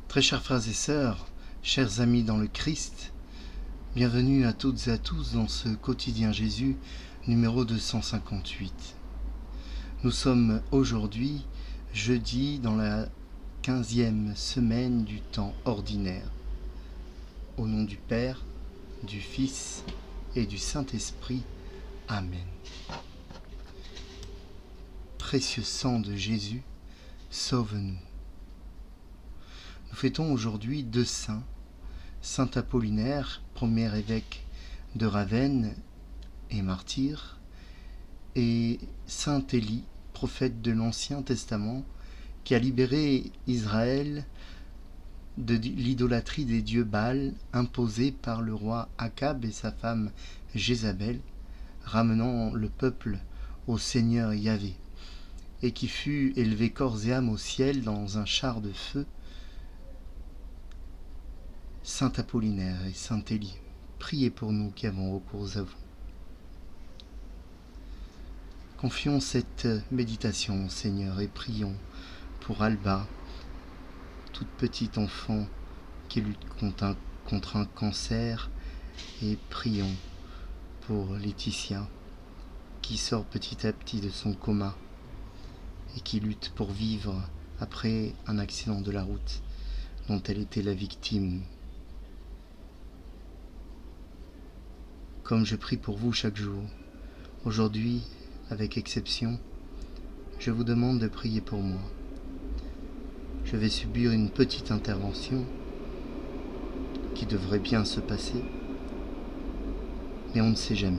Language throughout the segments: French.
Très chers frères et sœurs, chers amis dans le Christ, bienvenue à toutes et à tous dans ce quotidien Jésus numéro 258. Nous sommes aujourd'hui jeudi dans la 15e semaine du temps ordinaire. Au nom du Père, du Fils et du Saint-Esprit. Amen. Précieux sang de Jésus, sauve-nous. Nous fêtons aujourd'hui deux saints, Saint Apollinaire, premier évêque de Ravenne et martyr, et Saint Élie, prophète de l'Ancien Testament, qui a libéré Israël de l'idolâtrie des dieux Baal imposée par le roi Akab et sa femme Jézabel, ramenant le peuple au Seigneur Yahvé, et qui fut élevé corps et âme au ciel dans un char de feu. Saint Apollinaire et Saint Élie, priez pour nous qui avons recours à vous. Confions cette méditation au Seigneur et prions pour Alba, toute petite enfant qui lutte contre un cancer, et prions pour Laetitia qui sort petit à petit de son coma et qui lutte pour vivre après un accident de la route dont elle était la victime. Comme je prie pour vous chaque jour, aujourd'hui, avec exception, je vous demande de prier pour moi. Je vais subir une petite intervention qui devrait bien se passer, mais on ne sait jamais.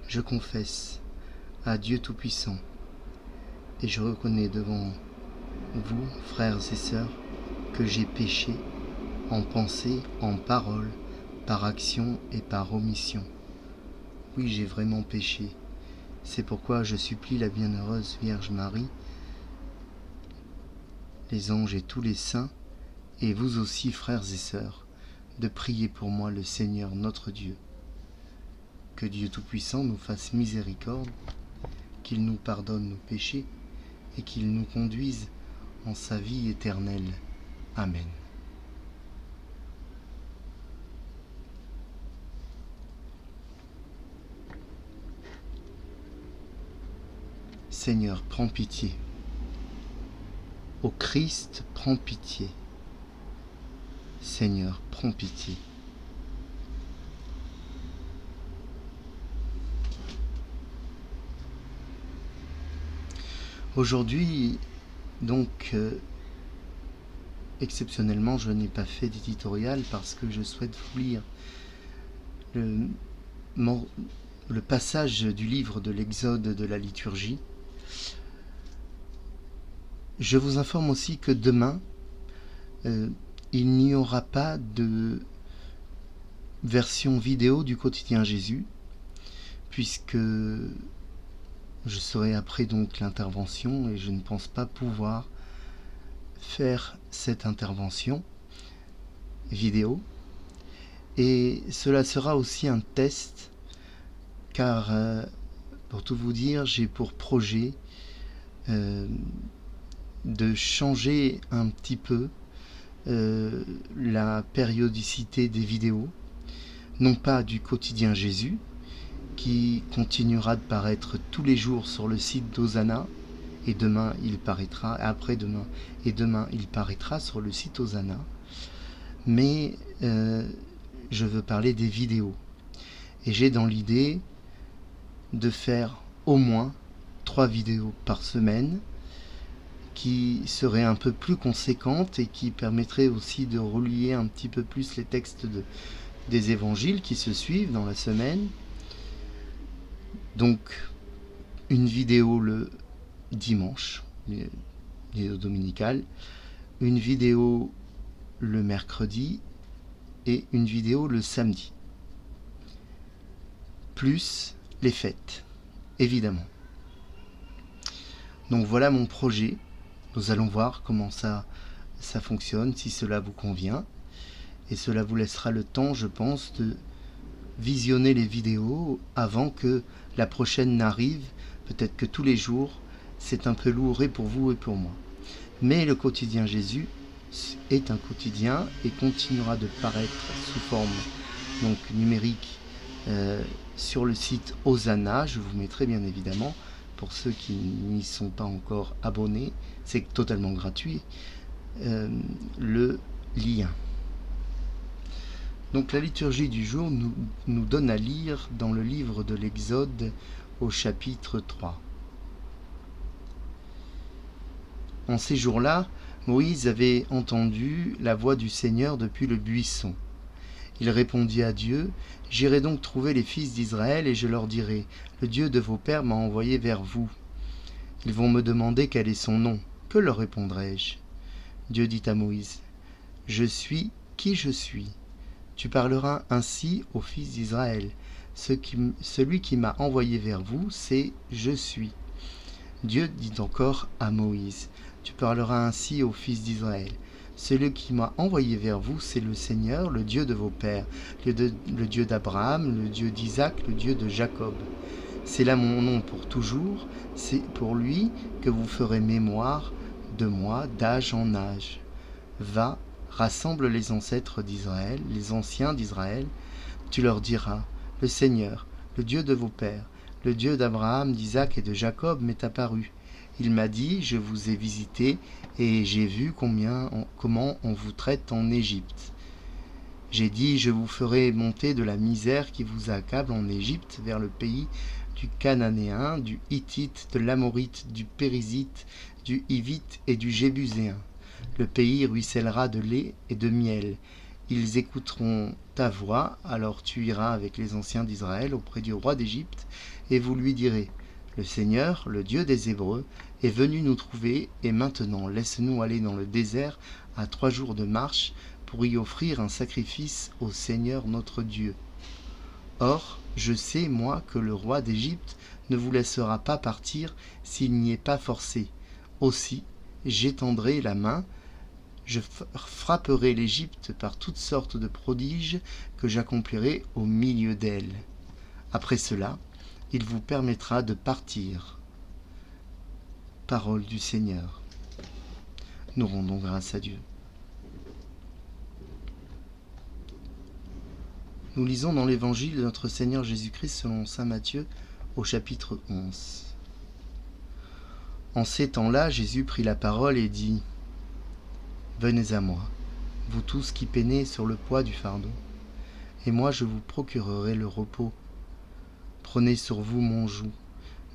Je confesse à Dieu Tout-Puissant et je reconnais devant vous, frères et sœurs, que j'ai péché en pensée, en parole, par action et par omission. Oui, j'ai vraiment péché. C'est pourquoi je supplie la bienheureuse Vierge Marie, les anges et tous les saints, et vous aussi, frères et sœurs, de prier pour moi le Seigneur notre Dieu. Que Dieu Tout-Puissant nous fasse miséricorde, qu'il nous pardonne nos péchés et qu'il nous conduise en sa vie éternelle. Amen. Seigneur, prends pitié. Ô Christ, prends pitié. Seigneur, prends pitié. Aujourd'hui, donc, exceptionnellement, je n'ai pas fait d'éditorial parce que je souhaite vous lire le passage du livre de l'Exode de la liturgie. Je vous informe aussi que demain, il n'y aura pas de version vidéo du quotidien Jésus, puisque je serai après donc l'intervention et je ne pense pas pouvoir faire cette intervention vidéo. Et cela sera aussi un test, car pour tout vous dire, j'ai pour projet de changer un petit peu la périodicité des vidéos, non pas du quotidien Jésus, qui continuera de paraître tous les jours sur le site d'Hosanna, et demain il paraîtra, après-demain et demain il paraîtra sur le site Hosanna, mais je veux parler des vidéos. Et j'ai dans l'idée de faire au moins 3 vidéos par semaine, qui seraient un peu plus conséquentes et qui permettraient aussi de relier un petit peu plus les textes des évangiles qui se suivent dans la semaine. Donc, une vidéo le dimanche, vidéo dominicale, une vidéo le mercredi et une vidéo le samedi. Plus les fêtes, évidemment. Donc voilà mon projet. Nous allons voir comment ça fonctionne, si cela vous convient. Et cela vous laissera le temps, je pense, de visionner les vidéos avant que la prochaine n'arrive. Peut-être que tous les jours, c'est un peu lourd et pour vous et pour moi. Mais le quotidien Jésus est un quotidien et continuera de paraître sous forme donc numérique sur le site Hosanna. Je vous mettrai bien évidemment, pour ceux qui n'y sont pas encore abonnés, c'est totalement gratuit, le lien. Donc la liturgie du jour nous donne à lire dans le livre de l'Exode au chapitre 3. En ces jours-là, Moïse avait entendu la voix du Seigneur depuis le buisson. Il répondit à Dieu, « J'irai donc trouver les fils d'Israël et je leur dirai, « Le Dieu de vos pères m'a envoyé vers vous. Ils vont me demander quel est son nom. Que leur répondrai-je » Dieu dit à Moïse, « Je suis qui je suis. Tu parleras ainsi aux fils d'Israël. Celui qui m'a envoyé vers vous, c'est « Je suis ». Dieu dit encore à Moïse, « Tu parleras ainsi aux fils d'Israël. Celui qui m'a envoyé vers vous, c'est le Seigneur, le Dieu de vos pères, le Dieu d'Abraham, le Dieu d'Isaac, le Dieu de Jacob. C'est là mon nom pour toujours, c'est pour lui que vous ferez mémoire de moi d'âge en âge. Va, rassemble les ancêtres d'Israël, les anciens d'Israël, tu leur diras, le Seigneur, le Dieu de vos pères, le Dieu d'Abraham, d'Isaac et de Jacob m'est apparu. Il m'a dit, je vous ai visité et j'ai vu comment on vous traite en Égypte. J'ai dit, je vous ferai monter de la misère qui vous accable en Égypte vers le pays du Cananéen, du Hittite, de l'Amorite, du Périzite, du Hivite et du Jébuséen. Le pays ruissellera de lait et de miel. Ils écouteront ta voix, alors tu iras avec les anciens d'Israël auprès du roi d'Égypte, et vous lui direz, le Seigneur, le Dieu des Hébreux, est venu nous trouver, et maintenant laisse-nous aller dans le désert à 3 jours de marche pour y offrir un sacrifice au Seigneur notre Dieu. Or, je sais, moi, que le roi d'Égypte ne vous laissera pas partir s'il n'y est pas forcé. Aussi, j'étendrai la main, je frapperai l'Égypte par toutes sortes de prodiges que j'accomplirai au milieu d'elle. Après cela, il vous permettra de partir. Parole du Seigneur. Nous rendons grâce à Dieu. Nous lisons dans l'Évangile de notre Seigneur Jésus-Christ selon saint Matthieu au chapitre 11. En ces temps-là, Jésus prit la parole et dit « Venez à moi, vous tous qui peinez sur le poids du fardeau, et moi je vous procurerai le repos. Prenez sur vous mon joug,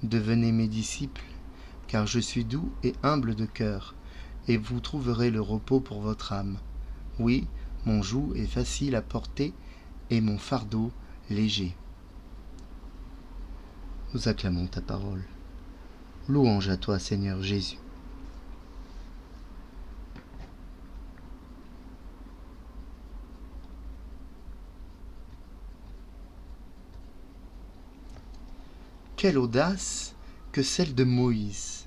devenez mes disciples, car je suis doux et humble de cœur, et vous trouverez le repos pour votre âme. Oui, mon joug est facile à porter, et mon fardeau léger. » Nous acclamons ta parole. Louange à toi, Seigneur Jésus. Quelle audace que celle de Moïse,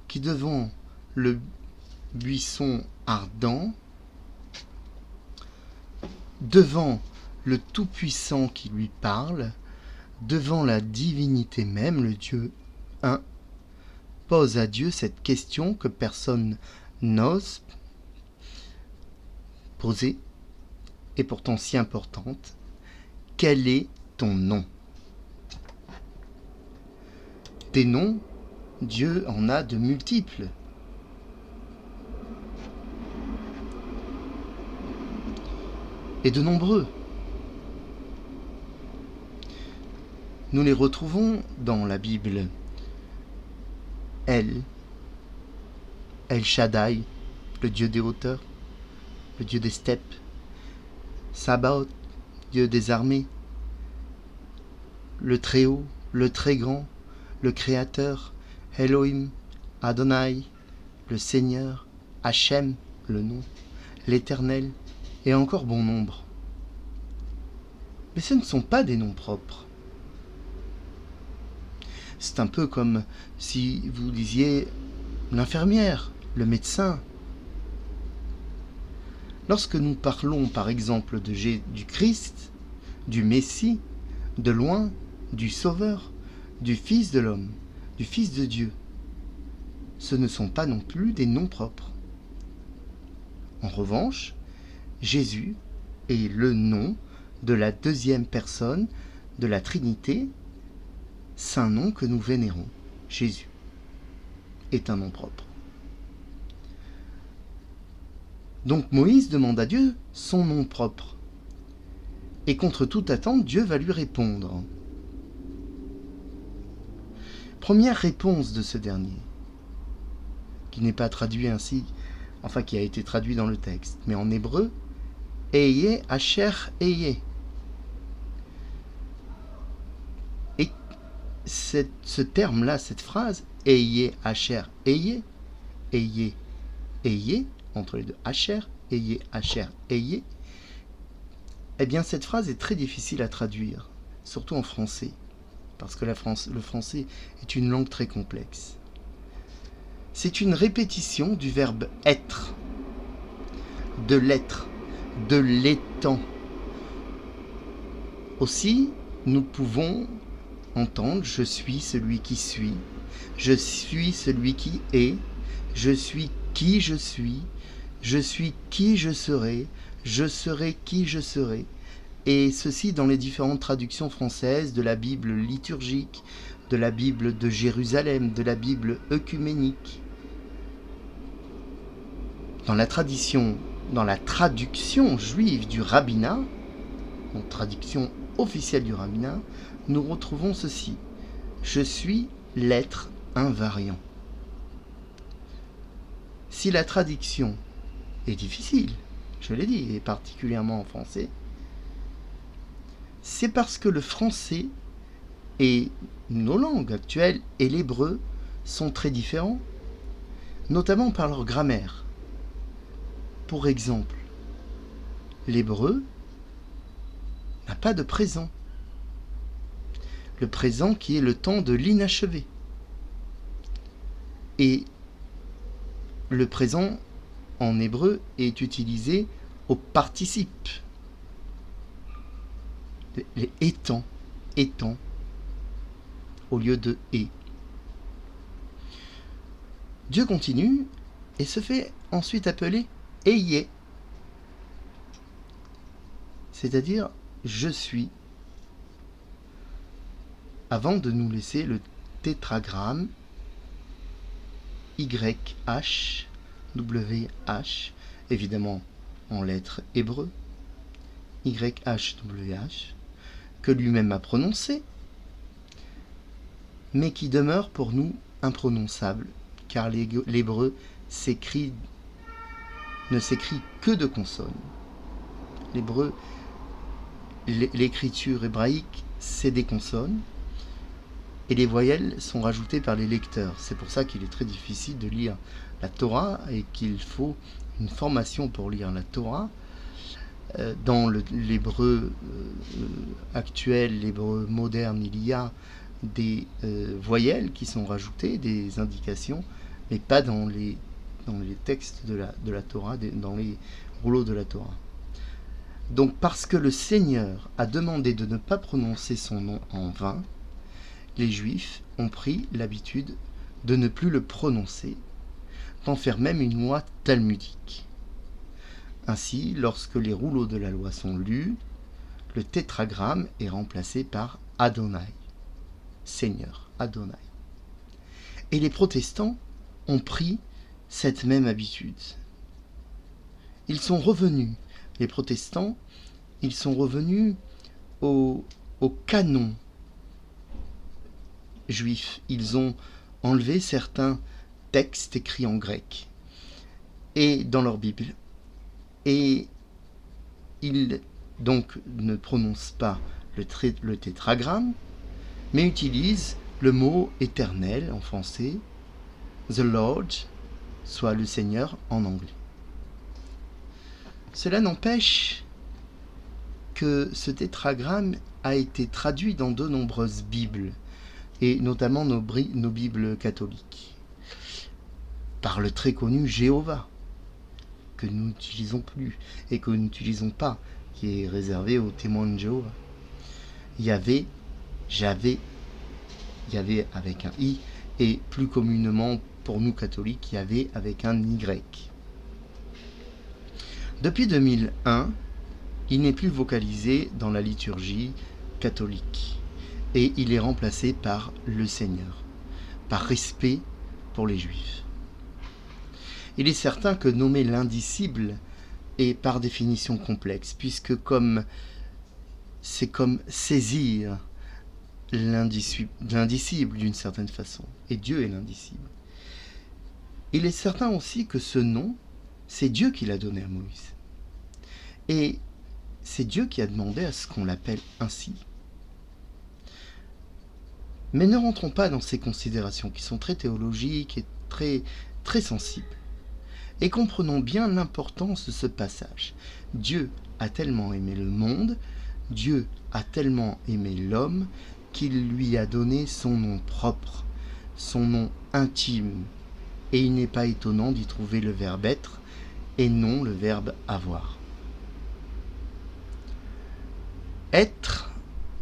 qui devant le buisson ardent, devant le Tout-Puissant qui lui parle, devant la divinité même, le Dieu un, pose à Dieu cette question que personne n'ose poser, et pourtant si importante. Quel est ton nom ? Des noms, Dieu en a de multiples. Et de nombreux. Nous les retrouvons dans la Bible. El Shaddai, le Dieu des hauteurs, le Dieu des steppes. Sabaoth, Dieu des armées. Le Très-Haut, le Très-Grand, le Créateur, Elohim, Adonai, le Seigneur, Hachem, le nom, l'Éternel, et encore bon nombre. Mais ce ne sont pas des noms propres. C'est un peu comme si vous disiez l'infirmière, le médecin. Lorsque nous parlons par exemple du Christ, du Messie, de loin, du Sauveur, du Fils de l'homme, du Fils de Dieu, ce ne sont pas non plus des noms propres. En revanche, Jésus est le nom de la deuxième personne de la Trinité, saint nom que nous vénérons. Jésus est un nom propre. Donc Moïse demande à Dieu son nom propre. Et contre toute attente, Dieu va lui répondre. Première réponse de ce dernier, qui n'est pas traduit ainsi, enfin qui a été traduit dans le texte, mais en hébreu, Eye, Asher, Eye. Et ce terme-là, cette phrase, Eye, Asher, Eye, Eye, Eye, entre les deux, Asher, Eye, Asher, Eye, eh bien cette phrase est très difficile à traduire, surtout en français, parce que le français est une langue très complexe. C'est une répétition du verbe être, de l'être, de l'étant. Aussi, nous pouvons entendre « je suis celui qui suis »,« je suis celui qui est »,« je suis qui je suis »,« je suis qui je serai »,« je serai qui je serai », et ceci dans les différentes traductions françaises de la Bible liturgique, de la Bible de Jérusalem, de la Bible œcuménique. Dans la traduction juive du rabbinat, donc traduction officielle du rabbinat, nous retrouvons ceci. Je suis l'être invariant. Si la traduction est difficile, je l'ai dit, et particulièrement en français, c'est parce que le français et nos langues actuelles et l'hébreu sont très différents, notamment par leur grammaire. Pour exemple, l'hébreu n'a pas de présent. Le présent qui est le temps de l'inachevé. Et le présent en hébreu est utilisé au participe. Les étant, au lieu de et. Dieu continue et se fait ensuite appeler Eye, c'est-à-dire je suis, avant de nous laisser le tétragramme YH, WH, évidemment en lettres hébreux, YHWH, que lui-même a prononcé, mais qui demeure pour nous imprononçable, car l'hébreu ne s'écrit que de consonnes. L'hébreu, l'écriture hébraïque, c'est des consonnes, et les voyelles sont rajoutées par les lecteurs. C'est pour ça qu'il est très difficile de lire la Torah et qu'il faut une formation pour lire la Torah. Dans l'hébreu actuel, l'hébreu moderne, il y a des voyelles qui sont rajoutées, des indications, mais pas dans les textes de la Torah, dans les rouleaux de la Torah. Donc parce que le Seigneur a demandé de ne pas prononcer son nom en vain, les Juifs ont pris l'habitude de ne plus le prononcer, d'en faire même une loi talmudique. Ainsi, lorsque les rouleaux de la loi sont lus, le tétragramme est remplacé par Adonai, Seigneur, Adonai. Et les protestants ont pris cette même habitude. Ils sont revenus, les protestants, ils sont revenus au canon juif. Ils ont enlevé certains textes écrits en grec et dans leur Bible. Et ils donc ne prononcent pas le tétragramme, mais utilisent le mot éternel en français, the Lord, soit le Seigneur en anglais. Cela n'empêche que ce tétragramme a été traduit dans de nombreuses Bibles, et notamment nos Bibles catholiques, par le très connu Jéhovah, que nous n'utilisons plus et que nous n'utilisons pas, qui est réservé aux témoins de Jéhovah. Yahvé avec un I, et plus communément pour nous catholiques, Yahvé avec un Y. Depuis 2001, il n'est plus vocalisé dans la liturgie catholique et il est remplacé par le Seigneur, par respect pour les Juifs. Il est certain que nommer l'indicible est par définition complexe, puisque c'est comme saisir l'indicible d'une certaine façon, et Dieu est l'indicible. Il est certain aussi que ce nom, c'est Dieu qui l'a donné à Moïse. Et c'est Dieu qui a demandé à ce qu'on l'appelle ainsi. Mais ne rentrons pas dans ces considérations qui sont très théologiques et très, très sensibles. Et comprenons bien l'importance de ce passage. Dieu a tellement aimé le monde, Dieu a tellement aimé l'homme, qu'il lui a donné son nom propre, son nom intime. Et il n'est pas étonnant d'y trouver le verbe être et non le verbe avoir. Être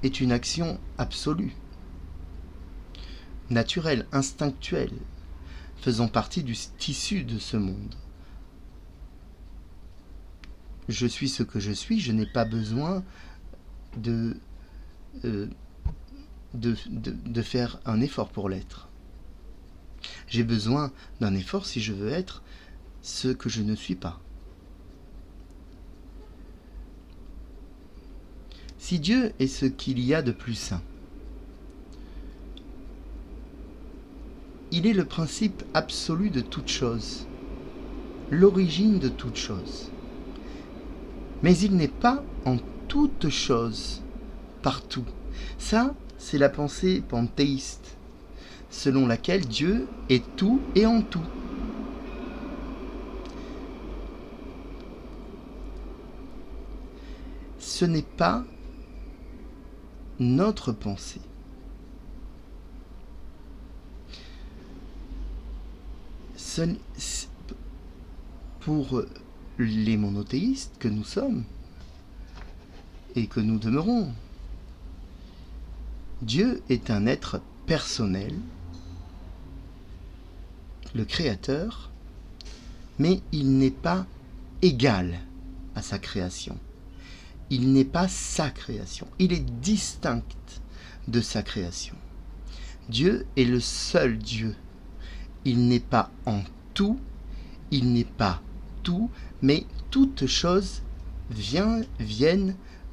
est une action absolue, naturelle, instinctuelle, faisant partie du tissu de ce monde. Je suis ce que je suis, je n'ai pas besoin de faire un effort pour l'être. J'ai besoin d'un effort si je veux être ce que je ne suis pas. Si Dieu est ce qu'il y a de plus saint, il est le principe absolu de toute chose, l'origine de toute chose. Mais il n'est pas en toute chose, partout. Ça, c'est la pensée panthéiste, selon laquelle Dieu est tout et en tout. Ce n'est pas notre pensée. Pour les monothéistes que nous sommes et que nous demeurons, Dieu est un être personnel, le Créateur, mais il n'est pas égal à sa création. Il n'est pas sa création. Il est distinct de sa création. Dieu est le seul Dieu. Il n'est pas en tout, il n'est pas tout, mais toutes choses viennent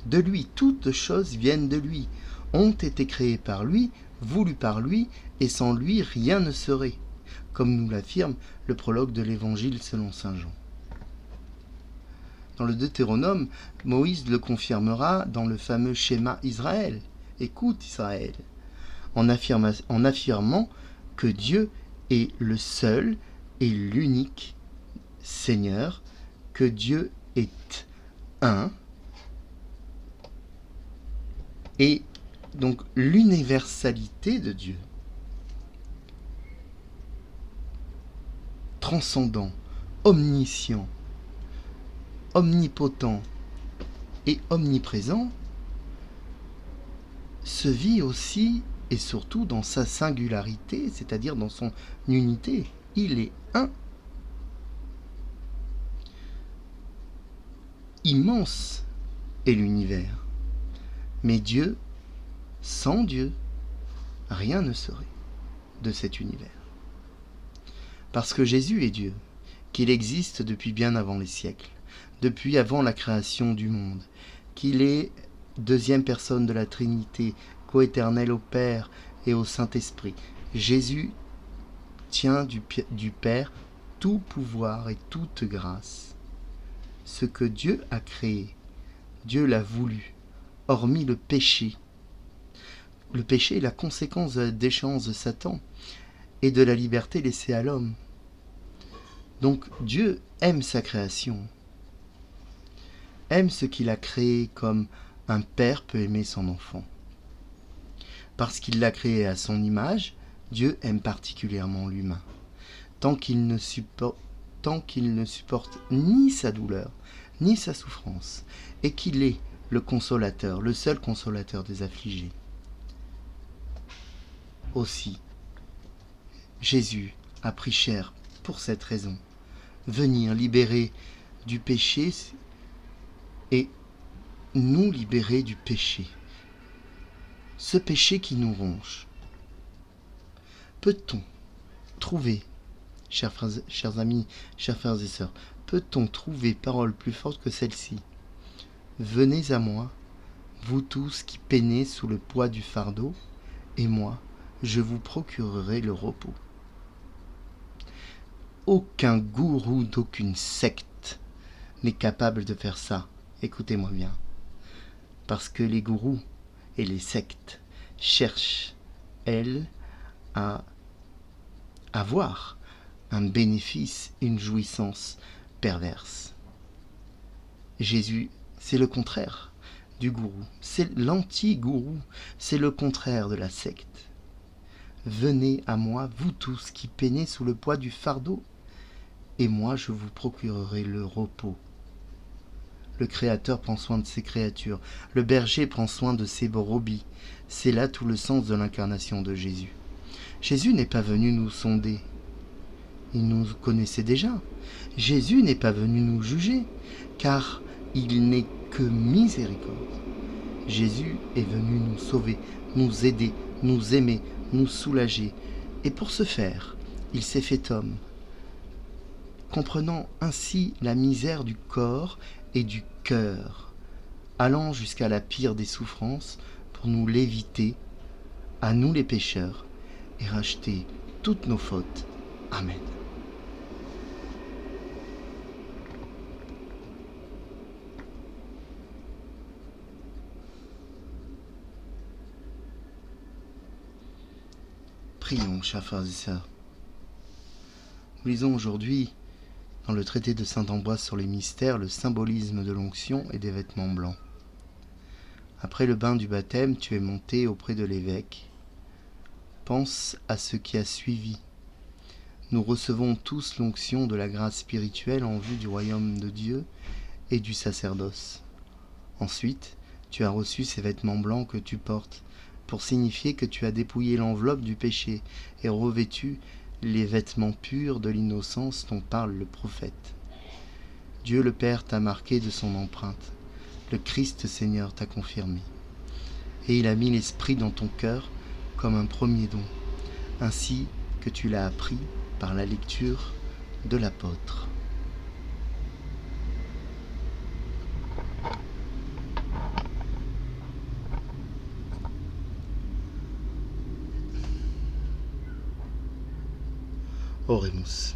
de lui. Toutes choses viennent de lui, ont été créées par lui, voulues par lui, et sans lui, rien ne serait, comme nous l'affirme le prologue de l'Évangile selon saint Jean. Dans le Deutéronome, Moïse le confirmera dans le fameux schéma Israël. Écoute Israël, en affirmant que Dieu est le seul et l'unique Seigneur, que Dieu est un, et donc l'universalité de Dieu, transcendant, omniscient, omnipotent et omniprésent, se vit aussi et surtout dans sa singularité, c'est-à-dire dans son unité. Il est un. Immense est l'univers. Mais Dieu, sans Dieu, rien ne serait de cet univers. Parce que Jésus est Dieu, qu'il existe depuis bien avant les siècles, depuis avant la création du monde, qu'il est deuxième personne de la Trinité, coéternel au Père et au Saint-Esprit. Jésus tient du Père tout pouvoir et toute grâce. Ce que Dieu a créé, Dieu l'a voulu, hormis le péché. Le péché est la conséquence de la déchéance de Satan et de la liberté laissée à l'homme. Donc Dieu aime sa création, aime ce qu'il a créé comme un père peut aimer son enfant. Parce qu'il l'a créé à son image, Dieu aime particulièrement l'humain. Tant qu'il ne supporte ni sa douleur, ni sa souffrance, et qu'il est le consolateur, le seul consolateur des affligés. Aussi, Jésus a pris chair pour cette raison. Venir libérer du péché et nous libérer du péché. Ce péché qui nous ronge. Peut-on trouver, chers amis, chers frères et sœurs, peut-on trouver parole plus forte que celle-ci? Venez à moi, vous tous qui peinez sous le poids du fardeau, et moi, je vous procurerai le repos. Aucun gourou d'aucune secte n'est capable de faire ça. Écoutez-moi bien. Parce que les gourous et les sectes cherchent, elles, à avoir un bénéfice, une jouissance perverse. Jésus, c'est le contraire du gourou. C'est l'anti-gourou. C'est le contraire de la secte. Venez à moi, vous tous qui peinez sous le poids du fardeau, et moi je vous procurerai le repos. Le Créateur prend soin de ses créatures. Le berger prend soin de ses brebis. C'est là tout le sens de l'incarnation de Jésus. Jésus n'est pas venu nous sonder. Il nous connaissait déjà. Jésus n'est pas venu nous juger, car il n'est que miséricorde. Jésus est venu nous sauver, nous aider, nous aimer, nous soulager. Et pour ce faire, il s'est fait homme, comprenant ainsi la misère du corps et du cœur, allant jusqu'à la pire des souffrances pour nous l'éviter, à nous les pécheurs, et racheter toutes nos fautes. Amen. Prions, chers frères et sœurs. Nous lisons aujourd'hui, dans le traité de saint Ambroise sur les mystères, le symbolisme de l'onction et des vêtements blancs. Après le bain du baptême, tu es monté auprès de l'évêque. Pense à ce qui a suivi. Nous recevons tous l'onction de la grâce spirituelle en vue du royaume de Dieu et du sacerdoce. Ensuite, tu as reçu ces vêtements blancs que tu portes, pour signifier que tu as dépouillé l'enveloppe du péché et revêtu les vêtements purs de l'innocence dont parle le prophète. Dieu le Père t'a marqué de son empreinte. Le Christ Seigneur t'a confirmé. Et il a mis l'Esprit dans ton cœur comme un premier don, ainsi que tu l'as appris par la lecture de l'apôtre. Oremus.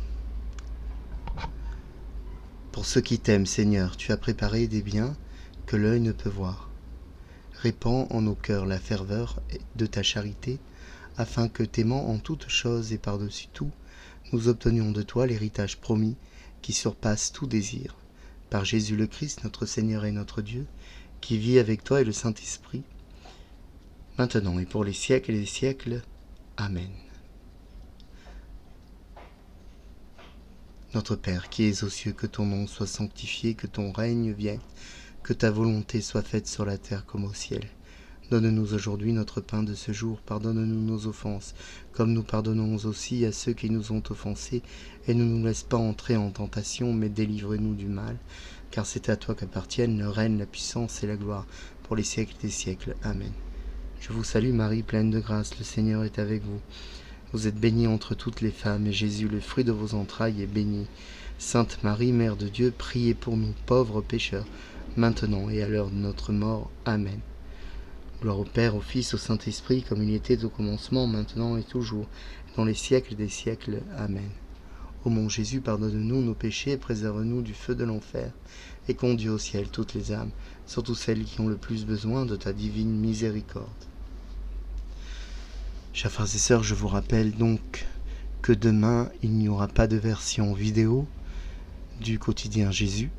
Pour ceux qui t'aiment, Seigneur, tu as préparé des biens que l'œil ne peut voir. Répands en nos cœurs la ferveur de ta charité, afin que, t'aimant en toutes choses et par-dessus tout, nous obtenions de toi l'héritage promis qui surpasse tout désir. Par Jésus le Christ, notre Seigneur et notre Dieu, qui vit avec toi et le Saint-Esprit, maintenant et pour les siècles et les siècles. Amen. Notre Père, qui es aux cieux, que ton nom soit sanctifié, que ton règne vienne, que ta volonté soit faite sur la terre comme au ciel. Donne-nous aujourd'hui notre pain de ce jour, pardonne-nous nos offenses, comme nous pardonnons aussi à ceux qui nous ont offensés, et ne nous laisse pas entrer en tentation, mais délivre-nous du mal, car c'est à toi qu'appartiennent le règne, la puissance et la gloire, pour les siècles des siècles. Amen. Je vous salue Marie, pleine de grâce, le Seigneur est avec vous. Vous êtes bénie entre toutes les femmes, et Jésus, le fruit de vos entrailles, est béni. Sainte Marie, Mère de Dieu, priez pour nous, pauvres pécheurs, maintenant et à l'heure de notre mort. Amen. Gloire au Père, au Fils, au Saint-Esprit, comme il était au commencement, maintenant et toujours, dans les siècles des siècles. Amen. Ô mon Jésus, pardonne-nous nos péchés, préserve-nous du feu de l'enfer, et conduis au ciel toutes les âmes, surtout celles qui ont le plus besoin de ta divine miséricorde. Chers frères et sœurs, je vous rappelle donc que demain, il n'y aura pas de version vidéo du quotidien Jésus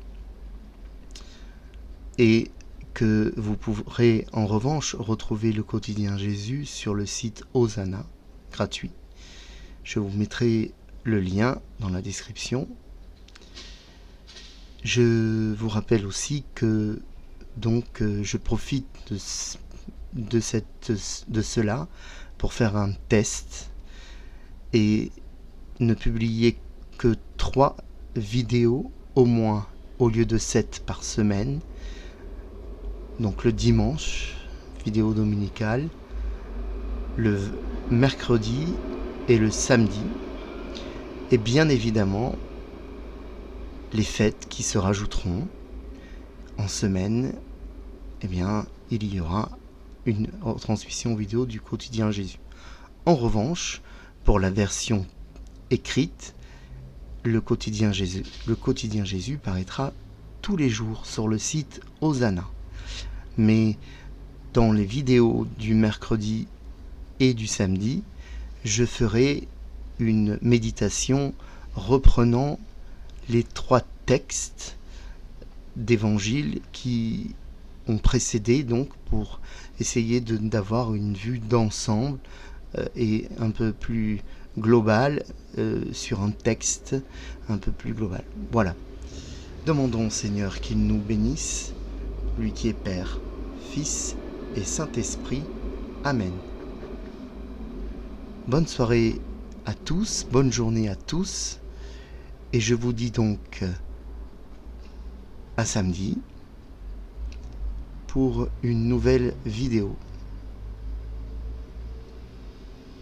et que vous pourrez en revanche retrouver le quotidien Jésus sur le site Hosanna, gratuit. Je vous mettrai le lien dans la description. Je vous rappelle aussi que je profite de cela pour faire un test et ne publier que 3 vidéos au moins au lieu de 7 par semaine. Donc le dimanche, vidéo dominicale, le mercredi et le samedi. Et bien évidemment, les fêtes qui se rajouteront en semaine, eh bien, il y aura une transmission vidéo du quotidien Jésus. En revanche, pour la version écrite, le quotidien Jésus paraîtra tous les jours sur le site Hosanna. Mais dans les vidéos du mercredi et du samedi, je ferai une méditation reprenant les 3 textes d'évangile qui ont précédé, donc pour essayer d'avoir une vue d'ensemble et un peu plus globale sur un texte un peu plus global. Voilà. Demandons au Seigneur qu'il nous bénisse, lui qui est Père, Fils et Saint-Esprit. Amen. Bonne soirée à tous, bonne journée à tous, et je vous dis donc à samedi pour une nouvelle vidéo.